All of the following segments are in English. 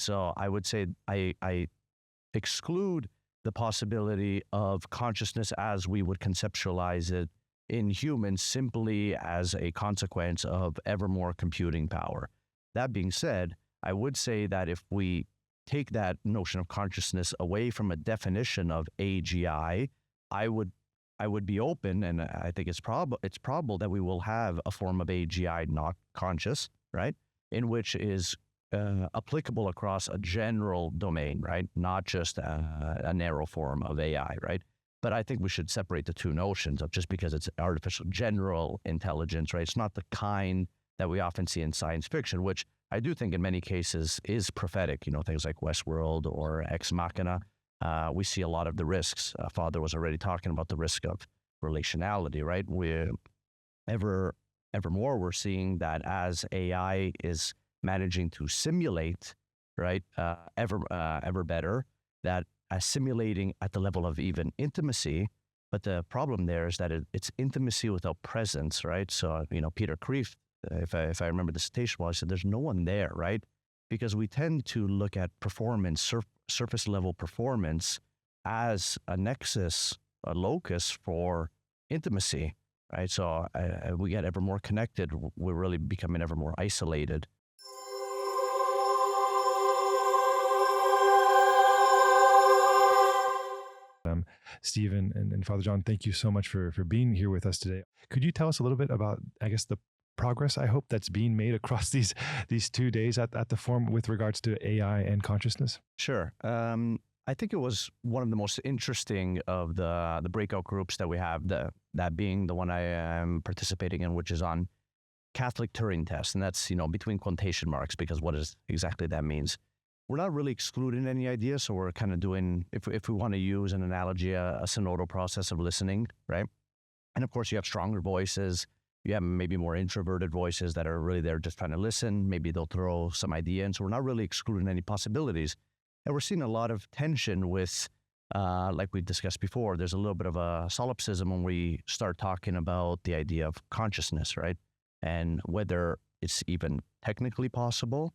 So I would say I exclude the possibility of consciousness as we would conceptualize it in humans simply as a consequence of ever more computing power. That being said, I would say that if we take that notion of consciousness away from a definition of AGI, I would be open, and I think it's probable that we will have a form of AGI not conscious, right? In which is applicable across a general domain, right? Not just a narrow form of AI, right? But I think we should separate the two notions of just because it's artificial general intelligence, right? It's not the kind that we often see in science fiction, which I do think in many cases is prophetic, things like Westworld or Ex Machina. We see a lot of the risks. Father was already talking about the risk of relationality, right? Ever more, we're seeing that as AI is managing to simulate, right, ever better, that simulating at the level of even intimacy. But the problem there is that it's intimacy without presence, right? So, Peter Kreeft, if I remember the citation well, I said, there's no one there, right? Because we tend to look at performance, surface level performance as a nexus, a locus for intimacy, right? So we get ever more connected. We're really becoming ever more isolated. Steven and Father John, thank you so much for being here with us today. Could you tell us a little bit about, I guess, the progress, I hope, that's being made across these 2 days at the forum with regards to AI and consciousness? Sure. I think it was one of the most interesting of the breakout groups that we have, that being the one I am participating in, which is on Catholic Turing test. And that's, between quotation marks, because what is exactly that means. We're not really excluding any ideas, so we're kind of doing, if we want to use an analogy, a synodal process of listening, right? And of course, you have stronger voices. You have maybe more introverted voices that are really there just trying to listen. Maybe they'll throw some idea in. So we're not really excluding any possibilities. And we're seeing a lot of tension with, like we discussed before, there's a little bit of a solipsism when we start talking about the idea of consciousness, right? And whether it's even technically possible.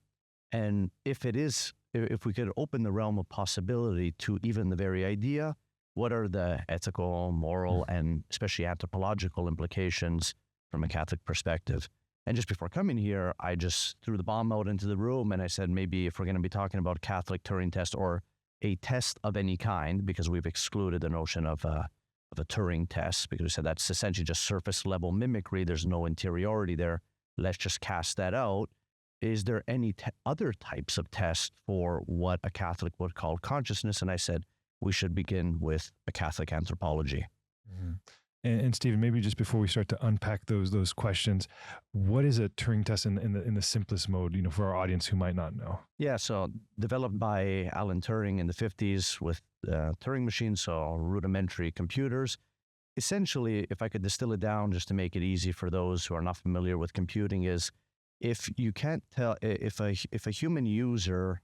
And if it is, if we could open the realm of possibility to even the very idea, what are the ethical, moral, and especially anthropological implications from a Catholic perspective? And just before coming here, I just threw the bomb out into the room and I said, maybe if we're going to be talking about Catholic Turing test or a test of any kind, because we've excluded the notion of a Turing test, because we said that's essentially just surface level mimicry. There's no interiority there. Let's just cast that out. Is there any other types of tests for what a Catholic would call consciousness? And I said, we should begin with a Catholic anthropology. Mm-hmm. And Steven, maybe just before we start to unpack those questions, what is a Turing test in the simplest mode, for our audience who might not know? Yeah, so developed by Alan Turing in the 50s with Turing machines, so rudimentary computers. Essentially, if I could distill it down just to make it easy for those who are not familiar with computing, is if you can't tell, if a human user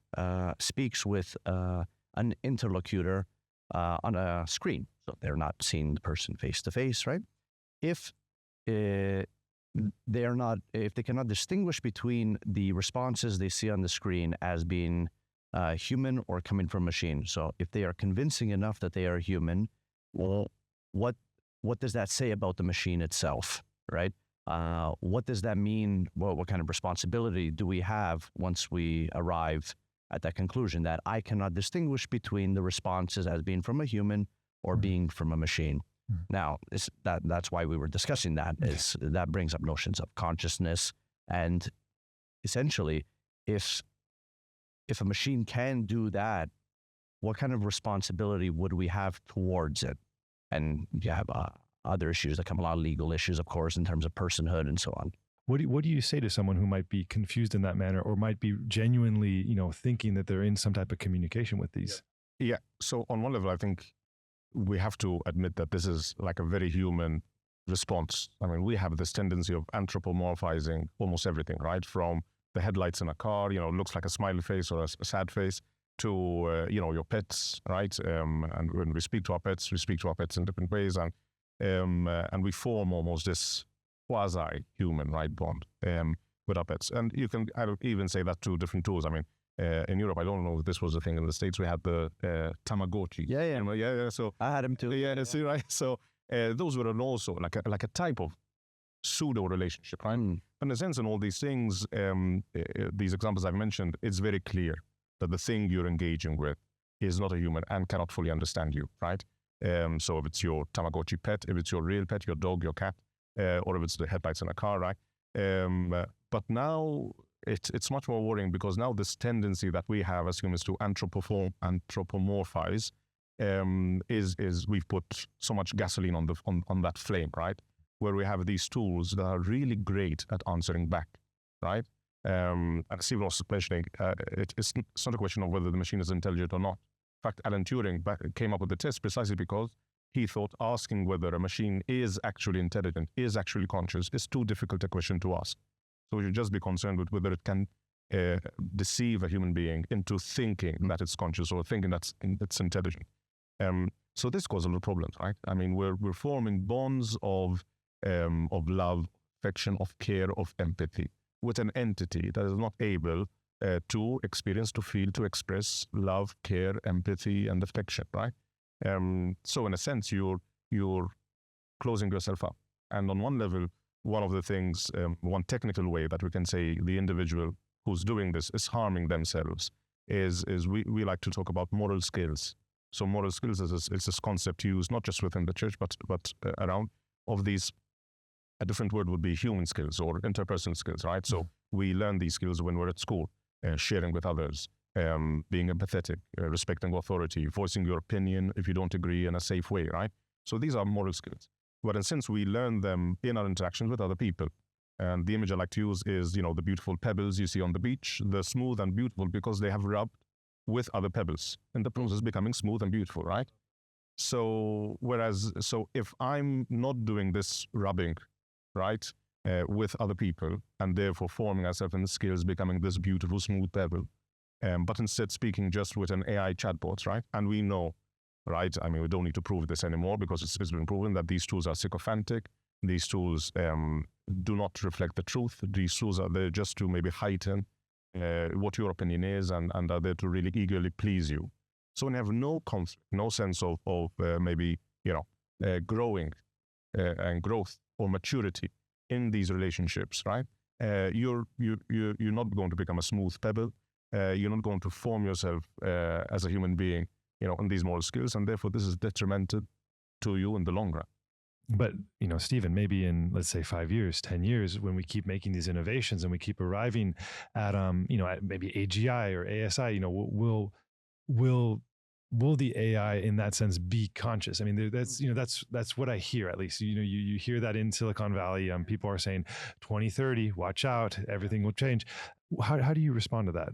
speaks with an interlocutor on a screen, so they're not seeing the person face to face, right? If they cannot distinguish between the responses they see on the screen as being human or coming from machine, so if they are convincing enough that they are human, well, what does that say about the machine itself, right? What does that mean? What kind of responsibility do we have once we arrive at that conclusion that I cannot distinguish between the responses as being from a human or being from a machine? Now, that's why we were discussing that, is that brings up notions of consciousness. And essentially, if a machine can do that, what kind of responsibility would we have towards it? And you have other issues that come along, legal issues, of course, in terms of personhood and so on. What do you say to someone who might be confused in that manner, or might be genuinely, thinking that they're in some type of communication with these? Yeah. So on one level, I think we have to admit that this is like a very human response. I mean, we have this tendency of anthropomorphizing almost everything, right? From the headlights in a car, looks like a smiley face or a sad face, to, your pets, right? And when we speak to our pets in different ways, and we form almost this quasi-human, right, bond with our pets. And you can even say that to different tools. I mean, in Europe. I don't know if this was a thing in the States. We had the Tamagotchi. Yeah. So I had him too. yeah. See, right. So those were also like a type of pseudo relationship, right? In a sense, in all these things, these examples I've mentioned, it's very clear that the thing you're engaging with is not a human and cannot fully understand you, right? So if it's your Tamagotchi pet, if it's your real pet, your dog, your cat, or if it's the headlights in a car, right? But now it's much more worrying, because now this tendency that we have as humans to anthropomorphize is we've put so much gasoline on that flame, right? Where we have these tools that are really great at answering back, right? And Steven was mentioning, it's not a question of whether the machine is intelligent or not. In fact, Alan Turing came up with the test precisely because he thought asking whether a machine is actually intelligent, is actually conscious, is too difficult a question to ask. So we should just be concerned with whether it can deceive a human being into thinking that it's conscious or thinking that it's intelligent. So this causes a lot of problems, right? I mean, we're forming bonds of love, affection, of care, of empathy with an entity that is not able to experience, to feel, to express love, care, empathy, and affection, right? So in a sense, you're closing yourself up. And on one level, one of the things, one technical way that we can say the individual who's doing this is harming themselves is we like to talk about moral skills. So moral skills is this concept used not just within the church, but around of these. A different word would be human skills or interpersonal skills, right? So we learn these skills when we're at school, sharing with others, being empathetic, respecting authority, voicing your opinion if you don't agree in a safe way, right? So these are moral skills. But in a sense, we learn them in our interactions with other people. And the image I like to use is, the beautiful pebbles you see on the beach. They're smooth and beautiful because they have rubbed with other pebbles. In the process, becoming smooth and beautiful, right? So if I'm not doing this rubbing, right, with other people, and therefore forming ourselves in the skills, becoming this beautiful, smooth pebble, but instead speaking just with an AI chatbot, right? And we know, right, I mean, we don't need to prove this anymore because it's been proven that these tools are sycophantic. These tools do not reflect the truth. These tools are there just to maybe heighten what your opinion is and are there to really eagerly please you. So when you have no conflict, no sense of maybe, growing and growth or maturity in these relationships, right? You're not going to become a smooth pebble. You're not going to form yourself as a human being, in these moral skills, and therefore this is detrimental to you in the long run. But, Steven, maybe in, let's say 5 years, 10 years, when we keep making these innovations and we keep arriving at, at maybe AGI or ASI, will the AI in that sense be conscious? I mean, that's what I hear, at least. You hear that in Silicon Valley. People are saying 2030, watch out, everything will change. How do you respond to that?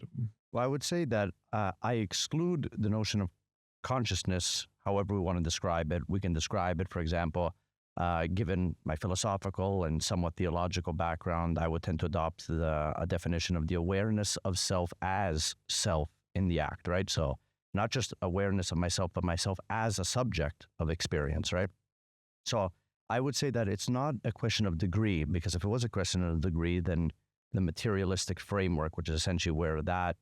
Well, I would say that I exclude the notion of consciousness, however we want to describe it. We can describe it, for example, given my philosophical and somewhat theological background, I would tend to adopt a definition of the awareness of self as self in the act, right? So not just awareness of myself, but myself as a subject of experience, right? So I would say that it's not a question of degree, because if it was a question of degree, then the materialistic framework, which is essentially where that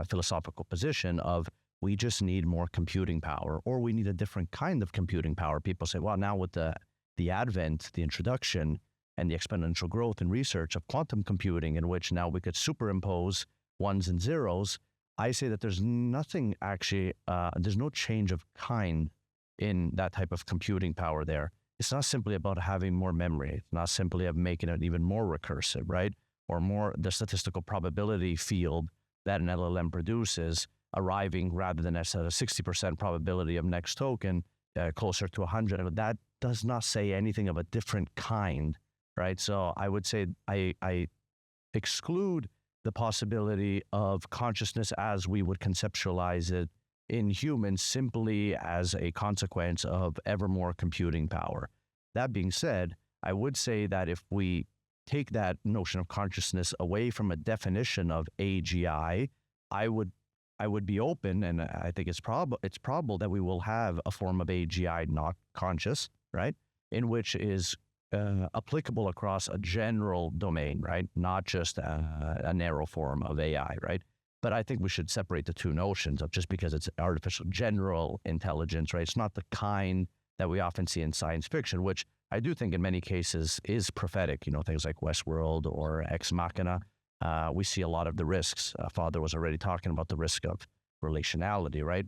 philosophical position of we just need more computing power, or we need a different kind of computing power. People say, well, now with the advent, the introduction, and the exponential growth in research of quantum computing, in which now we could superimpose ones and zeros, I say that there's nothing actually, there's no change of kind in that type of computing power there. It's not simply about having more memory. It's not simply of making it even more recursive, right? Or more the statistical probability field that an LLM produces arriving rather than at a 60% probability of next token, closer to 100. That does not say anything of a different kind, right? So I would say I exclude the possibility of consciousness as we would conceptualize it in humans simply as a consequence of ever more computing power. That being said, I would say that if we take that notion of consciousness away from a definition of AGI, I would be open, and I think it's probable that we will have a form of AGI not conscious, right? In which is applicable across a general domain, right? Not just a narrow form of AI, right? But I think we should separate the two notions of just because it's artificial general intelligence, right? It's not the kind that we often see in science fiction, which I do think in many cases is prophetic, things like Westworld or Ex Machina. We see a lot of the risks. Father was already talking about the risk of relationality, right?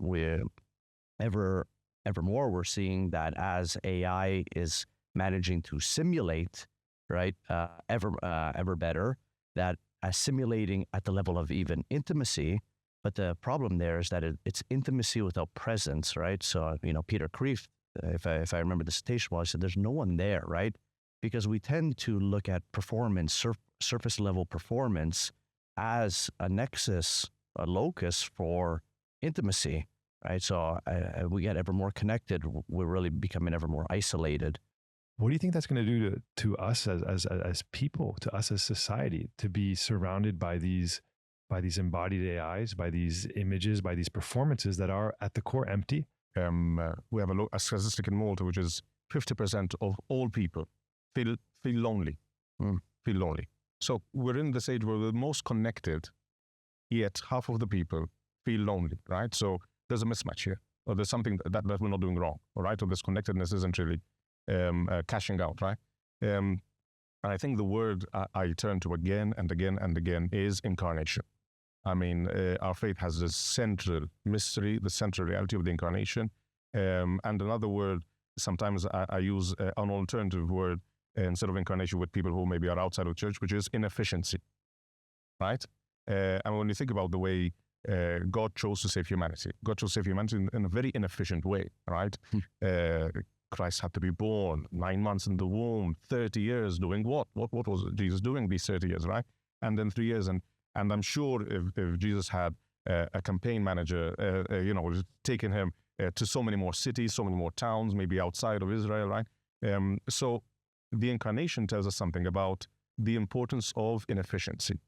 Ever more, we're seeing that as AI is managing to simulate, right, ever better, that simulating at the level of even intimacy. But the problem there is that it's intimacy without presence, right? So, Peter Kreeft, if I remember the citation well, I said, there's no one there, right? Because we tend to look at performance, surface level performance as a nexus, a locus for intimacy, right? So we get ever more connected. We're really becoming ever more isolated. What do you think that's going to do to us as people, to us as society, to be surrounded by these embodied AIs, by these images, by these performances that are at the core empty? We have a statistic in Malta, which is 50% of all people feel lonely, feel lonely. So we're in this age where we're the most connected, yet half of the people feel lonely, right? So there's a mismatch here, or there's something that we're not doing wrong, all right? Or this connectedness isn't really cashing out, right? And I think the word I turn to again and again and again is incarnation. I mean, our faith has this central mystery, the central reality of the incarnation. And another word, sometimes I use an alternative word instead of incarnation with people who maybe are outside of church, which is inefficiency, right? And when you think about the way God chose to save humanity, God chose to save humanity in a very inefficient way, right? Christ had to be born, 9 months in the womb, 30 years doing what? What was Jesus doing these 30 years, right? And then 3 years. And I'm sure if Jesus had a campaign manager, taking him to so many more cities, so many more towns, maybe outside of Israel, right? So the incarnation tells us something about the importance of inefficiency,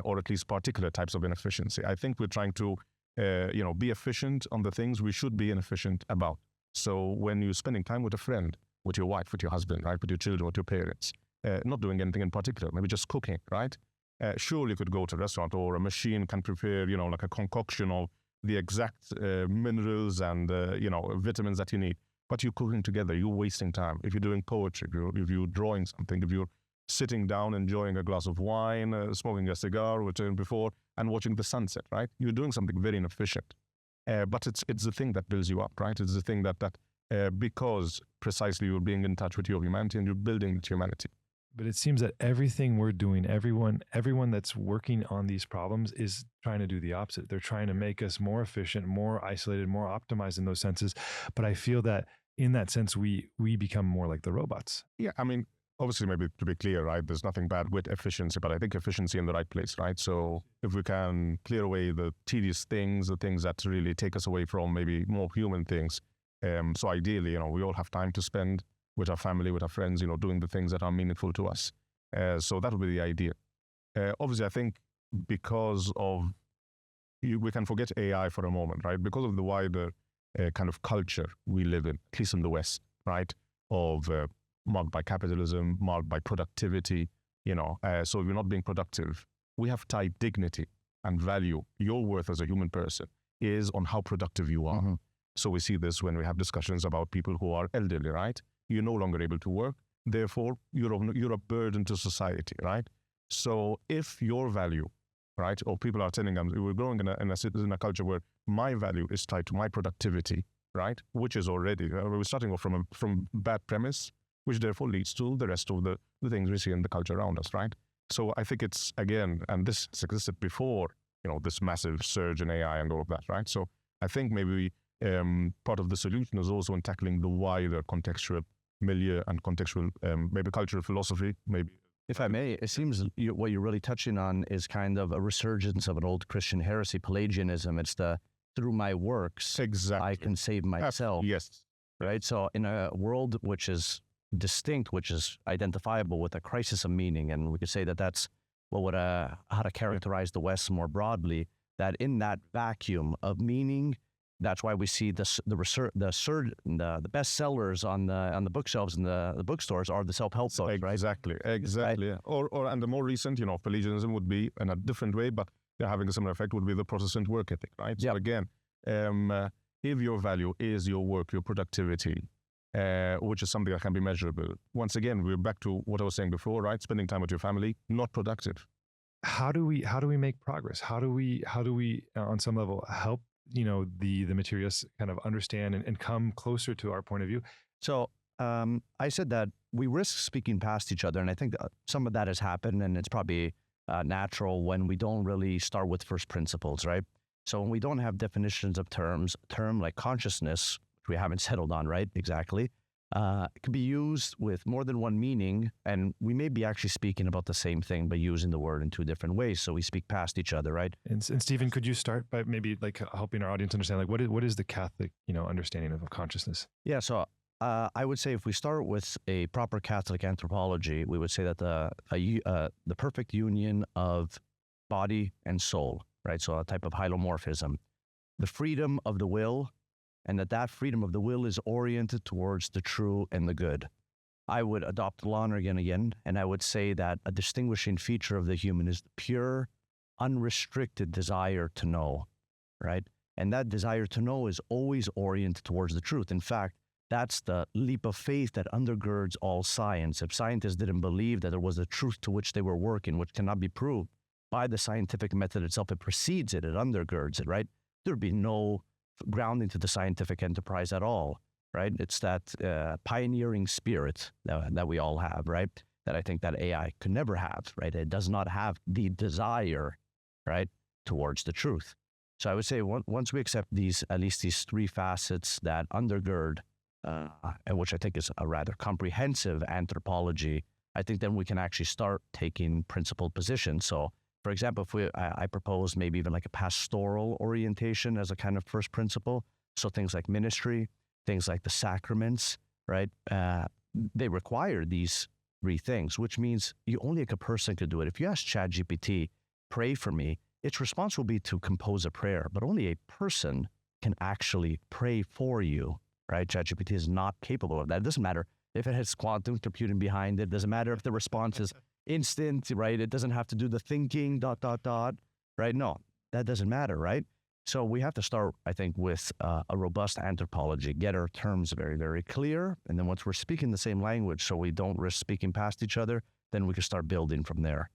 or at least particular types of inefficiency. I think we're trying to, be efficient on the things we should be inefficient about. So when you're spending time with a friend, with your wife, with your husband, right, with your children, with your parents, not doing anything in particular, maybe just cooking, right? Sure, you could go to a restaurant, or a machine can prepare, like a concoction of the exact minerals and, vitamins that you need. But you're cooking together, you're wasting time. If you're doing poetry, if you're drawing something, if you're sitting down, enjoying a glass of wine, smoking a cigar, which I did before, and watching the sunset, right? You're doing something very inefficient. But it's the thing that builds you up, right? It's the thing that because precisely you're being in touch with your humanity and you're building humanity. But it seems that everything we're doing, everyone that's working on these problems is trying to do the opposite. They're trying to make us more efficient, more isolated, more optimized in those senses. But I feel that in that sense, we become more like the robots. Yeah, I mean, obviously, maybe to be clear, right, there's nothing bad with efficiency, but I think efficiency in the right place, right? So if we can clear away the tedious things, the things that really take us away from maybe more human things. So ideally, we all have time to spend with our family, with our friends, doing the things that are meaningful to us. So that would be the idea. Obviously, I think because of, we can forget AI for a moment, right? Because of the wider kind of culture we live in, at least in the West, right? Of marked by capitalism, marked by productivity, so if you're not being productive, we have tied dignity and value. Your worth as a human person is on how productive you are. Mm-hmm. So we see this when we have discussions about people who are elderly, right? You're no longer able to work. Therefore, you're a burden to society, right? So if your value, right, or people are telling them, we're growing in a culture where my value is tied to my productivity, right? Which is already, we're starting off from bad premise, which therefore leads to the rest of the things we see in the culture around us, right? So I think it's, again, and this existed before, this massive surge in AI and all of that, right? So I think maybe part of the solution is also in tackling the wider contextual milieu and contextual, maybe cultural philosophy, maybe. If I may, it seems what you're really touching on is kind of a resurgence of an old Christian heresy, Pelagianism. It's the, through my works, exactly, I can save myself. Yes. Right? So in a world which is distinct, which is identifiable with a crisis of meaning, and we could say that that's how to characterize the West more broadly, that in that vacuum of meaning, that's why we see the best sellers on the bookshelves in the bookstores are the self-help books, right? Exactly. Right? Yeah. Or and the more recent, Pelagianism would be in a different way, but having a similar effect would be the Protestant work ethic, right? Yep. So again, if your value is your work, your productivity, which is something that can be measurable. Once again, we're back to what I was saying before, right? Spending time with your family, not productive. How do we make progress? How do we on some level help the materialists kind of understand and come closer to our point of view? So I said that we risk speaking past each other, and I think that some of that has happened, and it's probably natural when we don't really start with first principles, right? So when we don't have definitions of term like consciousness, which we haven't settled on, right? Exactly. It could be used with more than one meaning, and we may be actually speaking about the same thing, but using the word in two different ways. So we speak past each other, right? And Steven, could you start by maybe like helping our audience understand, like what is the Catholic, understanding of consciousness? Yeah. So I would say if we start with a proper Catholic anthropology, we would say that the perfect union of body and soul, right? So a type of hylomorphism, the freedom of the will, and that freedom of the will is oriented towards the true and the good. I would adopt Lonergan again, and I would say that a distinguishing feature of the human is the pure, unrestricted desire to know, right? And that desire to know is always oriented towards the truth. In fact, that's the leap of faith that undergirds all science. If scientists didn't believe that there was a truth to which they were working, which cannot be proved by the scientific method itself, it precedes it, it undergirds it, right? There'd be no grounding to the scientific enterprise at all, right? It's that pioneering spirit that we all have, right? That I think that AI could never have, right? It does not have the desire, right, towards the truth. So I would say once we accept at least these three facets that undergird, and which I think is a rather comprehensive anthropology, I think then we can actually start taking principled positions. So for example, if I propose maybe even like a pastoral orientation as a kind of first principle. So things like ministry, things like the sacraments, right? They require these three things, which means only like a person could do it. If you ask ChatGPT, pray for me, its response will be to compose a prayer, but only a person can actually pray for you, right? ChatGPT is not capable of that. It doesn't matter if it has quantum computing behind it. It doesn't matter if the response is instant, right? It doesn't have to do the thinking, ... right? No, that doesn't matter, right? So we have to start, I think, with a robust anthropology, get our terms very, very clear. And then once we're speaking the same language, so we don't risk speaking past each other, then we can start building from there.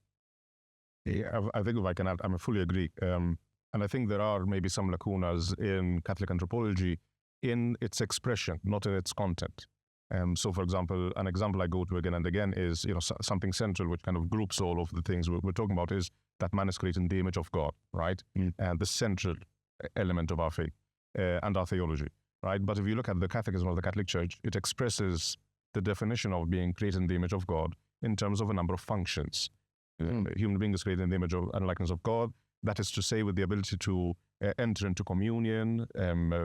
Yeah, I think if I can add, I fully agree. And I think there are maybe some lacunas in Catholic anthropology in its expression, not in its content. So, for example, an example I go to again and again is, something central which kind of groups all of the things we're talking about is that man is created in the image of God, right? And the central element of our faith and our theology, right? But if you look at the Catechism of the Catholic Church, it expresses the definition of being created in the image of God in terms of a number of functions. Human being is created in the image and likeness of God. That is to say, with the ability to enter into communion,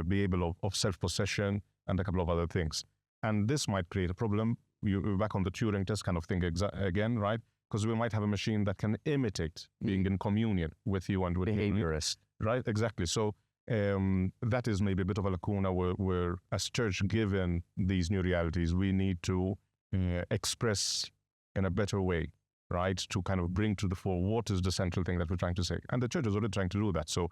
be able of self-possession, and a couple of other things. And this might create a problem. You're back on the Turing test kind of thing again, right? Because we might have a machine that can imitate being in communion with you and with behaviorist, right? Exactly. So that is maybe a bit of a lacuna where as church, given these new realities, we need to express in a better way, right? To kind of bring to the fore what is the central thing that we're trying to say. And the church is already trying to do that. So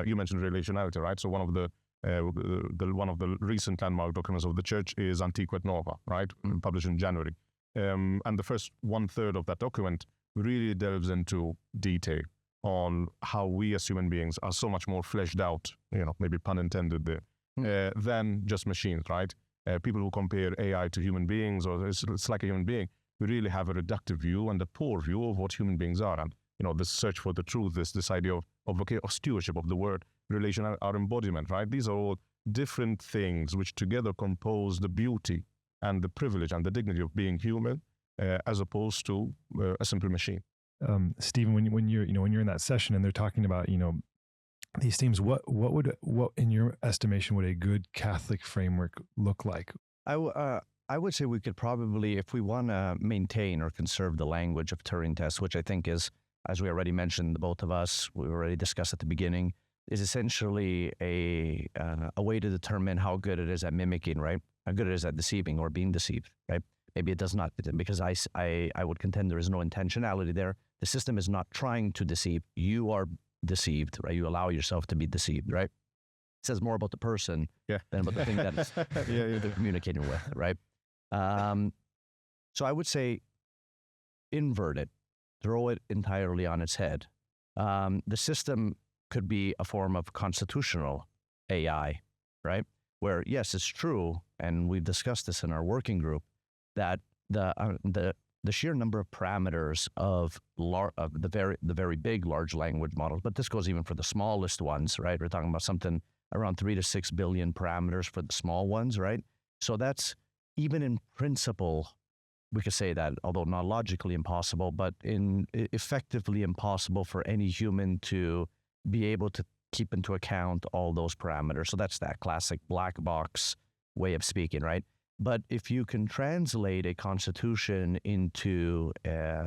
you mentioned relationality, right? So one of the recent landmark documents of the church is Antiqua et Nova, right? Published in January. And the first 1/3 of that document really delves into detail on how we as human beings are so much more fleshed out, maybe pun intended there, than just machines, right? People who compare AI to human beings, or it's like a human being, we really have a reductive view and a poor view of what human beings are. And, this search for the truth, this idea of stewardship of the word, relation, our embodiment, right? These are all different things which together compose the beauty and the privilege and the dignity of being human, as opposed to a simple machine. Steven, when you're in that session and they're talking about these themes, what in your estimation would a good Catholic framework look like? I would say we could probably, if we want to maintain or conserve the language of Turing test, which I think is, as we already mentioned, both of us, we already discussed at the beginning, is essentially a way to determine how good it is at mimicking, right? How good it is at deceiving or being deceived, right? Maybe it does not, because I would contend there is no intentionality there. The system is not trying to deceive. You are deceived, right? You allow yourself to be deceived, right? It says more about the person than about the thing that they're communicating with, right? So I would say invert it, throw it entirely on its head. The system could be a form of constitutional AI, right? Where, yes, it's true, and we've discussed this in our working group, that the sheer number of parameters of the very big large language models, but this goes even for the smallest ones, right? We're talking about something around 3 to 6 billion parameters for the small ones, right? So that's, even in principle, we could say that, although not logically impossible, but effectively impossible for any human to be able to keep into account all those parameters. So that's that classic black box way of speaking, right? But if you can translate a constitution into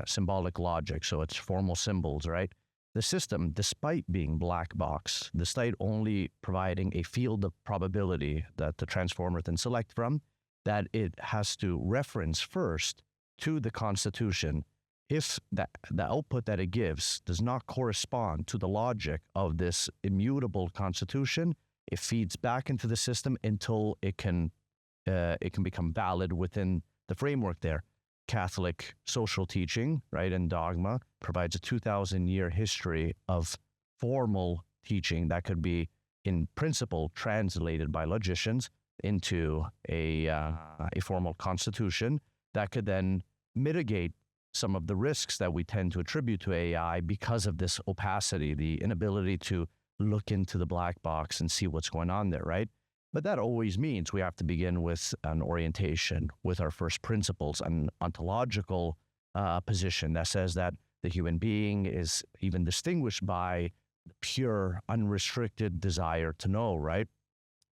symbolic logic, so it's formal symbols, right? The system, despite being black box, despite only providing a field of probability that the transformer can select from, that it has to reference first to the constitution. If the output that it gives does not correspond to the logic of this immutable constitution, it feeds back into the system until it can become valid within the framework there. Catholic social teaching, right, and dogma provides a 2,000-year history of formal teaching that could be, in principle, translated by logicians into a formal constitution that could then mitigate some of the risks that we tend to attribute to AI because of this opacity, the inability to look into the black box and see what's going on there, right? But that always means we have to begin with an orientation, with our first principles, an ontological position that says that the human being is even distinguished by the pure, unrestricted desire to know, right?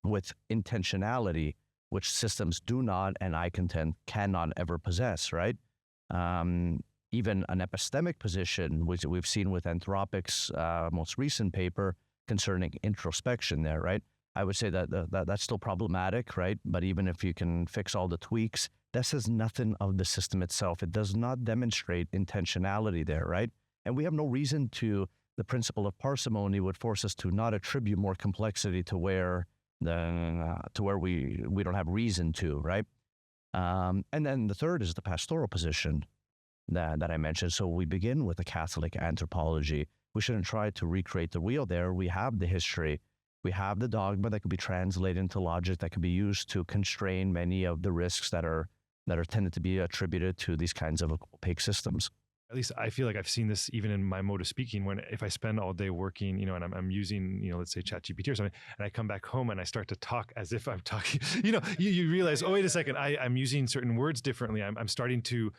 With intentionality, which systems do not, and I contend, cannot ever possess, right? Even an epistemic position, which we've seen with Anthropic's most recent paper concerning introspection there, right? I would say that that's still problematic, right? But even if you can fix all the tweaks, that says nothing of the system itself. It does not demonstrate intentionality there, right? And we have no reason to, the principle of parsimony would force us to not attribute more complexity to where we don't have reason to, right? And then the third is the pastoral position that I mentioned. So we begin with a Catholic anthropology. We shouldn't try to recreate the wheel there. We have the history. We have the dogma that could be translated into logic that could be used to constrain many of the risks that are tended to be attributed to these kinds of opaque systems. At least I feel like I've seen this even in my mode of speaking, when if I spend all day working, and I'm using, let's say ChatGPT or something, and I come back home and I start to talk as if I'm talking, you realize, oh, wait a second, I'm using certain words differently. I'm starting to,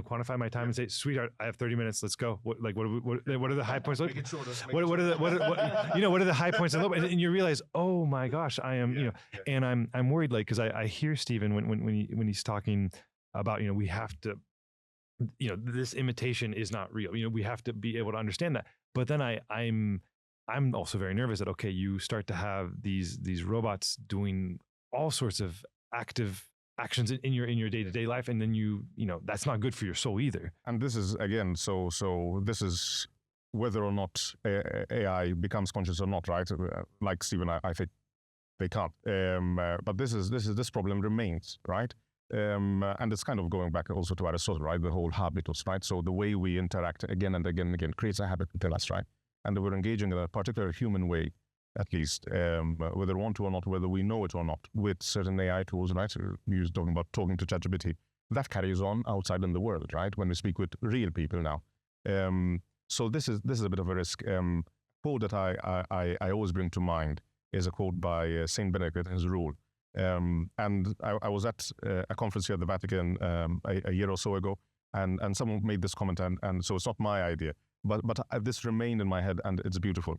quantify my time and say, sweetheart, I have 30 minutes. Let's go. What are the high points? What are the high points? And you realize, oh my gosh, I am, and I'm worried, like, because I hear Steven when he's talking about, we have to, this imitation is not real. We have to be able to understand that. But then I'm also very nervous that, okay, you start to have these robots doing all sorts of active actions in your day-to-day life, and then that's not good for your soul either. And this is, again, so this is whether or not AI becomes conscious or not, right? Like Steven, I think they can't. But this problem remains, right? And it's kind of going back also to Aristotle, right? The whole habitus, right? So the way we interact again and again and again creates a habit within us, right? And we're engaging in a particular human way, at least, whether we want to or not, whether we know it or not, with certain AI tools, right? So you're talking about talking to ChatGPT. That carries on outside in the world, right? When we speak with real people now. So this is a bit of a risk. Quote that I always bring to mind is a quote by Saint Benedict in his rule. And I was at a conference here at the Vatican a year or so ago, and someone made this comment, and so it's not my idea, but this remained in my head, and it's beautiful.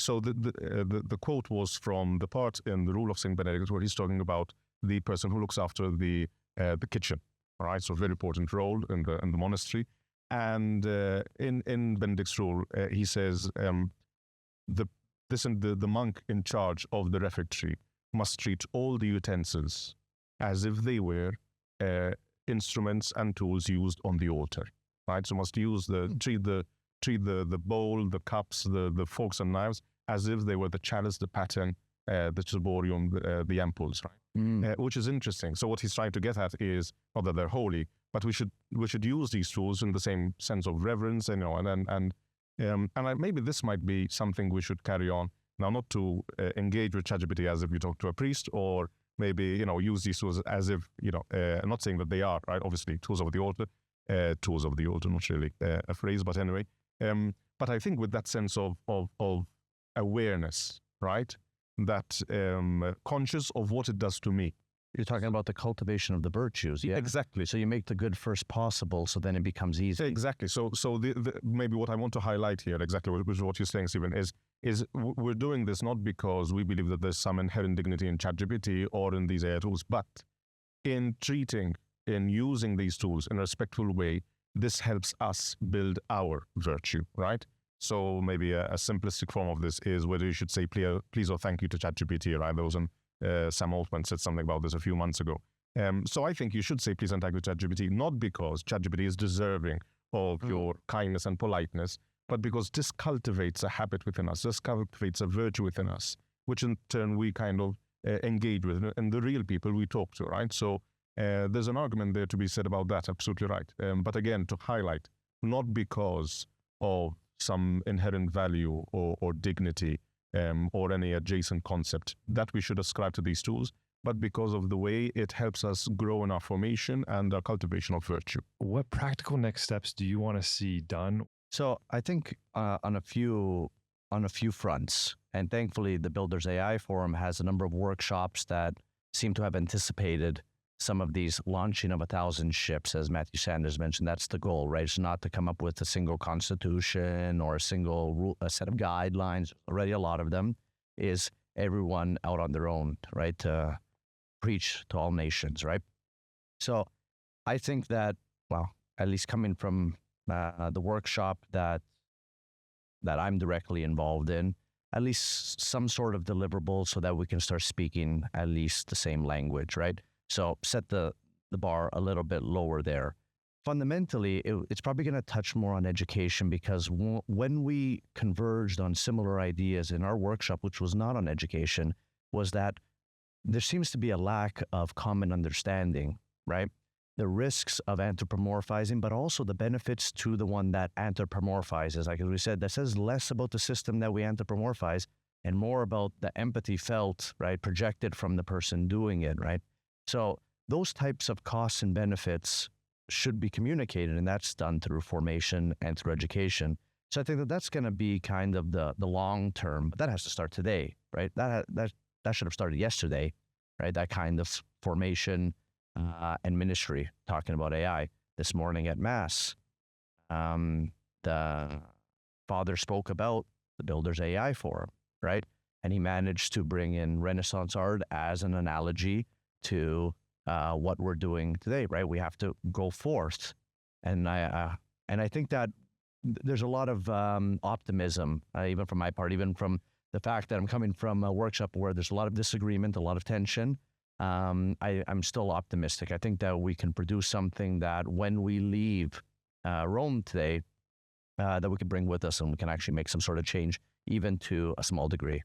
So the quote was from the part in the Rule of Saint Benedict where he's talking about the person who looks after the kitchen. All right, so a very important role in the monastery. And in Benedict's rule, he says the monk in charge of the refectory must treat all the utensils as if they were instruments and tools used on the altar. Right, so must treat the treat the bowl, the cups, the forks and knives as if they were the chalice, the pattern, the ciborium, the ampoules, right? Which is interesting. So what he's trying to get at is not that they're holy, but we should use these tools in the same sense of reverence, maybe this might be something we should carry on now, not to engage with ChatGPT as if you talk to a priest, or maybe use these tools as if I'm not saying that they are, right, obviously tools of the altar, not really a phrase, but anyway. But I think with that sense of awareness, right, that conscious of what it does to me. You're talking about the cultivation of the virtues, yeah? Exactly. So you make the good first possible, so then it becomes easy. Exactly. So maybe what I want to highlight here, exactly, which is what you're saying, Steven, is we're doing this not because we believe that there's some inherent dignity in ChatGPT or in these AI tools, but in using these tools in a respectful way, this helps us build our virtue, right? So maybe a simplistic form of this is whether you should say please or thank you to ChatGPT, right? There was Sam Altman said something about this a few months ago. So I think you should say please and thank you to ChatGPT, not because ChatGPT is deserving of your kindness and politeness, but because this cultivates a habit within us, this cultivates a virtue within us, which in turn we kind of engage with, and the real people we talk to, right? So there's an argument there to be said about that, absolutely right. But again, to highlight, not because of some inherent value or dignity or any adjacent concept that we should ascribe to these tools, but because of the way it helps us grow in our formation and our cultivation of virtue. What practical next steps do you want to see done? So I think on a few fronts, and thankfully the Builders AI Forum has a number of workshops that seem to have anticipated some of these launching of 1,000 ships, as Matthew Sanders mentioned. That's the goal, right? It's not to come up with a single constitution or a single a set of guidelines. Already a lot of them is everyone out on their own, right? To preach to all nations, right? So I think that, well, at least coming from the workshop that I'm directly involved in, at least some sort of deliverable so that we can start speaking at least the same language, right? So set the bar a little bit lower there. Fundamentally, it's probably going to touch more on education, because when we converged on similar ideas in our workshop, which was not on education, was that there seems to be a lack of common understanding, right? The risks of anthropomorphizing, but also the benefits to the one that anthropomorphizes. Like as we said, that says less about the system that we anthropomorphize and more about the empathy felt, right, projected from the person doing it, right? So those types of costs and benefits should be communicated, and that's done through formation and through education. So I think that that's going to be kind of the long term, but that has to start today, right? That should have started yesterday, right? That kind of formation and ministry, talking about AI. This morning at Mass, the father spoke about the Builders AI Forum, right? And he managed to bring in Renaissance art as an analogy to what we're doing today, right? We have to go forth. And I think that there's a lot of optimism, even from my part, even from the fact that I'm coming from a workshop where there's a lot of disagreement, a lot of tension. I'm still optimistic. I think that we can produce something that when we leave Rome today, that we can bring with us, and we can actually make some sort of change, even to a small degree.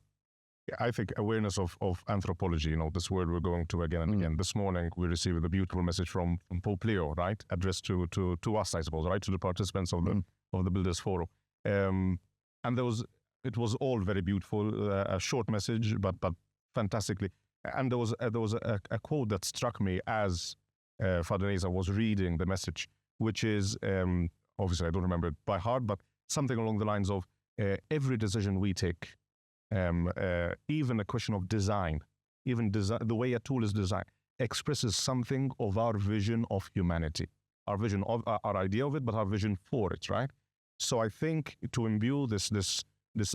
Yeah, I think awareness of anthropology, this word we're going to again and again. This morning, we received a beautiful message from Pope Leo, right? Addressed to us, I suppose, right? To the participants of the Builders Forum. And it was all very beautiful, a short message, but fantastically. And there was a quote that struck me as Father Neza was reading the message, which is, obviously I don't remember it by heart, but something along the lines of every decision we take, even a question of design, the way a tool is designed, expresses something of our vision of humanity, our vision of our idea of it, but our vision for it, right? So I think to imbue this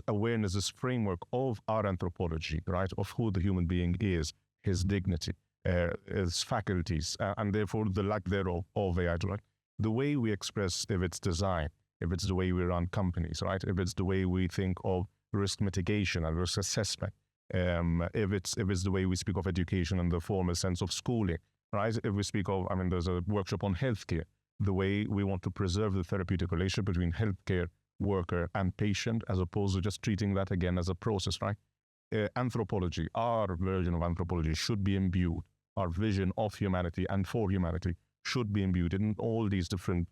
awareness, this framework of our anthropology, right, of who the human being is, his dignity, his faculties, and therefore the lack thereof of AI, right? The way we express, if it's design, if it's the way we run companies, right, if it's the way we think of risk mitigation and risk assessment, if it's the way we speak of education in the formal sense of schooling, right? If we speak of, there's a workshop on healthcare, the way we want to preserve the therapeutic relationship between healthcare worker and patient, as opposed to just treating that again as a process, right? Anthropology, our version of anthropology, should be imbued. Our vision of humanity and for humanity should be imbued in all these different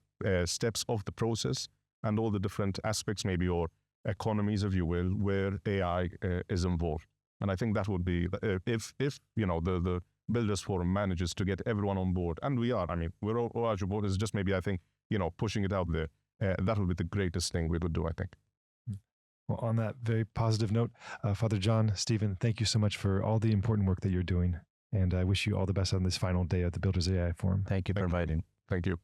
steps of the process and all the different aspects, maybe, or economies, if you will, where AI is involved. And I think that would be, if the Builders Forum manages to get everyone on board, and we are, I mean, we're all on board, is just maybe, I think, pushing it out there. That would be the greatest thing we could do, I think. Well, on that very positive note, Father John, Steven, thank you so much for all the important work that you're doing. And I wish you all the best on this final day of the Builders AI Forum. Thank you for inviting. Thank you.